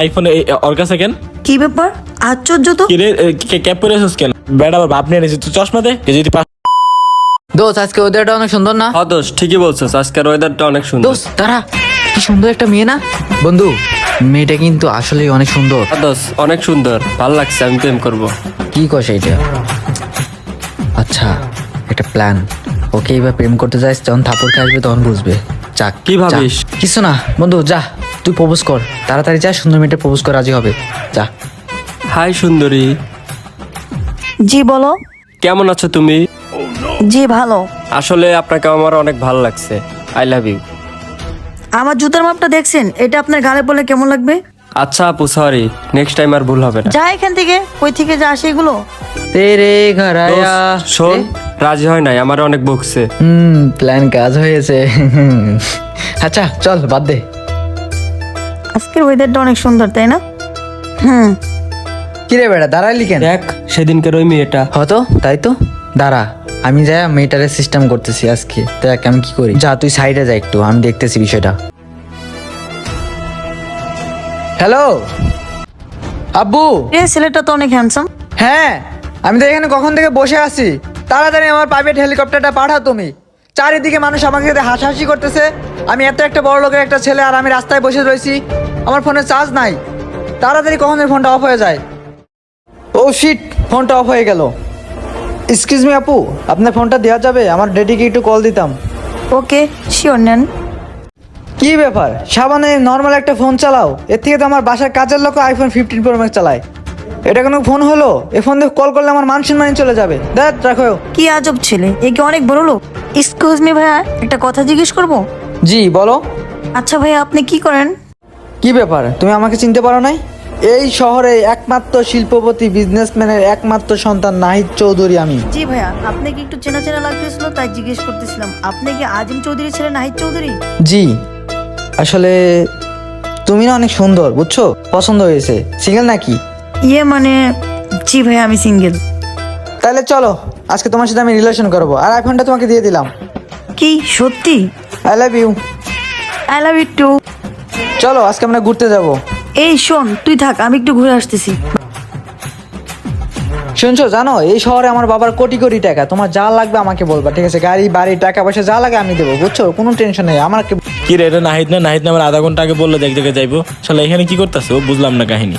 IPhone ওর কাছে কেন? কি ব্যাপার? আশ্চর্য তো। কি রে ক্যাপ পরে আছিস কেন? বেড়া আবার ভাব নিয়ে নিছিস তুই, চশমা দে যদি দোস্ত আজকে ওয়েদারটা অনেক সুন্দর না? হ্যাঁ দোস্ত, ঠিকই বলছিস, আজকের ওয়েদারটা অনেক সুন্দর। দোস্ত তারা কি সুন্দর একটা মেয়ে না বন্ধু? মেয়েটা কিন্তু আসলে অনেক সুন্দর। হ্যাঁ দোস্ত, অনেক সুন্দর, ভালো লাগছে, আমি প্রেম করবো। কি কস এইটা? আচ্ছা একটা প্ল্যান। ওকে এবার প্রেম করতে যাস, যখন থাপড় খেয়ে আসবে তখন বুঝবে। যাক, কি ভাবিস? যা। কিছু না বন্ধু, যা তুই প্রপোজ কর, তাড়াতাড়ি যা, সুন্দর মেয়েটা প্রপোজ কর, রাজি হবে, যা। হাই সুন্দরী, জি বলো। কেমন আছো তুমি? জি ভালো। আসলে আপনাকে আমার অনেক ভালো লাগছে, আই লাভ ইউ। আমার জুতার মাপটা দেখছেন? এটা আপনার গালে পড়লে কেমন লাগবে? আচ্ছা আপু, সরি, নেক্সট টাইম আর ভুল হবে না। যা এখান থেকে। কই থেকে যা আসে এগুলো? তেরে ঘর আয়া। দোস্ত, শোন, রাজি হয় নাই, আমার অনেক বকছে। প্ল্যান কাজ হয়েছে। আচ্ছা চল বাদ দে। আজকের ওয়েদারটা অনেক সুন্দর, তাই না? কিরে বেড়া দাঁড়াইলি কেন? দেখ সেদিনকার ওই মেয়েটা। হতো তাই তো, দাঁড়া আমি যাই মেয়েটারে সিস্টেম করতেছি আজকে। দেখ আমি কি করি, যা তুই সাইডে যা একটু, আমি দেখতেছি বিষয়টা। হ্যালো আব্বু। এই ছেলেটা তো অনেক হ্যান্ডসাম। হ্যাঁ আমি তো এখানে কখন থেকে বসে আছি, তাড়াতাড়ি আমার প্রাইভেট হেলিকপ্টারটা পাঠাও তুমি। চারিদিকে মানুষ আমাকে সাথে হাসাহাসি করতেছে, আমি এত একটা বড় লোকের একটা ছেলে আর আমি রাস্তায় বসে রয়েছি, আমার ফোনে চার্জ নাই। তাড়াতাড়ি কখন ফোনটা অফ হয়ে যায়। ও শিট, ফোনটা অফ হয়ে গেল। এক্সকিউজ মি আপু, আপনার ফোনটা দেওয়া যাবে? আমার ডেডিকে একটু কল দিতাম। ওকে, শিওর নেন। কি ব্যাপার, সাবানে নর্মাল একটা ফোন চালাও, এর থেকে তো আমার বাসার কাজের লোক আইফোন 15 প্রো ম্যাক্স চালায়। এটা কোনো ফোন হলো? এই ফোন দিয়ে কল করলে আমার মান সম্মানই চলে যাবে। দেখ রাখো। কি আজব ছেলে, এ কি অনেক বড় লোক? এক্সকিউজ মি ভাইয়া, একটা কথা জিজ্ঞেস করব? জি বলো। আচ্ছা ভাইয়া, আপনি কি করেন? কি ব্যাপার, তুমি আমাকে চিনতে পারো নাই? এই শহরে একমাত্র শিল্পপতি বিজনেসম্যানের একমাত্র সন্তান নাহিদ চৌধুরী আমি। জি ভাইয়া, আপনি কি একটু চেনা চেনা লাগতেছিল, তাই জিজ্ঞেস করতেছিলাম। আপনি কি আজিম চৌধুরী ছেলে নাহিদ চৌধুরী? জি আসলে তুমি না অনেক সুন্দর, বুঝছো, পছন্দ হয়েছে। সিঙ্গেল নাকি? ইয়ে মানে, জি ভাইয়া আমি সিঙ্গেল। তাহলে চলো আজকে তোমার সাথে আমি রিলেশন করবো, আর আইফোনটা তোমাকে দিয়ে দিলাম। কি সত্যি? I love you. I love you too. চলো আজকে আমরা ঘুরতে যাবো। এই শোন, তুই থাক, আমি একটু ঘুরে আসতেছি। শুনছো, জানো এই শহরে আমার বাবার কোটি কোটি টাকা, তোমার যা লাগবে আমাকে বলবা, ঠিক আছে? গাড়ি বাড়ি টাকা পয়সা যা লাগে আমি দেবো, বুঝছো, কোনো টেনশন নেই আমার। কি রে, এটা নাহিদ না? নাহিদ না আমার আধা ঘন্টা আগে বললো দেখ দেখে যাইবো। শালা এখানে কি করতেছে? বুঝলাম না কাহিনী।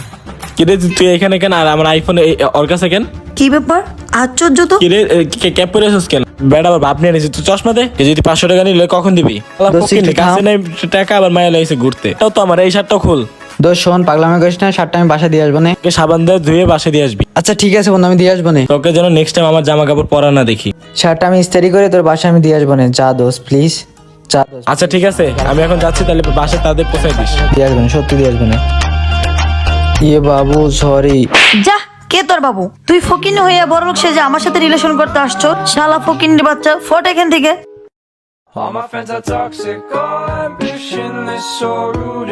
কি রে তুই এখানে কেন? আর আমার আইফোন ওর কাছে কেন? কি ব্যাপার? আশ্চর্য তো। কি রে ক্যাপ পরে আছিস কেন? বেড়া আবার ভাব নিয়ে নিছিস তুই, চশমা দে যদি 500 টাকা নিলে কখন দিবি? কাছে নাই টাকা, আবার মায়া লাগছে ঘুরতে। তাও তো আমার এই শার্টটা খুল। দোষ শোন, পাগলামি করিস না, শার্টটা আমি বাসা দিয়ে আসবো না। সাবান দিয়ে ধুয়ে বাসে দিয়ে আসবি। আচ্ছা ঠিক আছে বন্ধু, আমি দিয়ে আসবো না। তোকে যেন নেক্সট টাইম আমার জামা কাপড় পরা না দেখি। শার্টটা আমি ইস্তারি করে তোর বাসায় আমি দিয়ে আসবো না। যা দোষ প্লিজ, যা দোষ। আচ্ছা ঠিক আছে, আমি এখন যাচ্ছি, তাহলে বাসে তাদের পৌঁছাই দিস। দিয়ে আসবো না, সত্যি দিয়ে আসবো না। ইয়ে বাবু সরি। যা, কে তোর বাবু? তুই ফকিন হইয়া বড় লোক সেজে আমার সাথে রিলেশন করতে আসছো? শালা ফকিন্নির বাচ্চা, ফট এখান থেকে। All my friends are toxic, all ambition is so rude.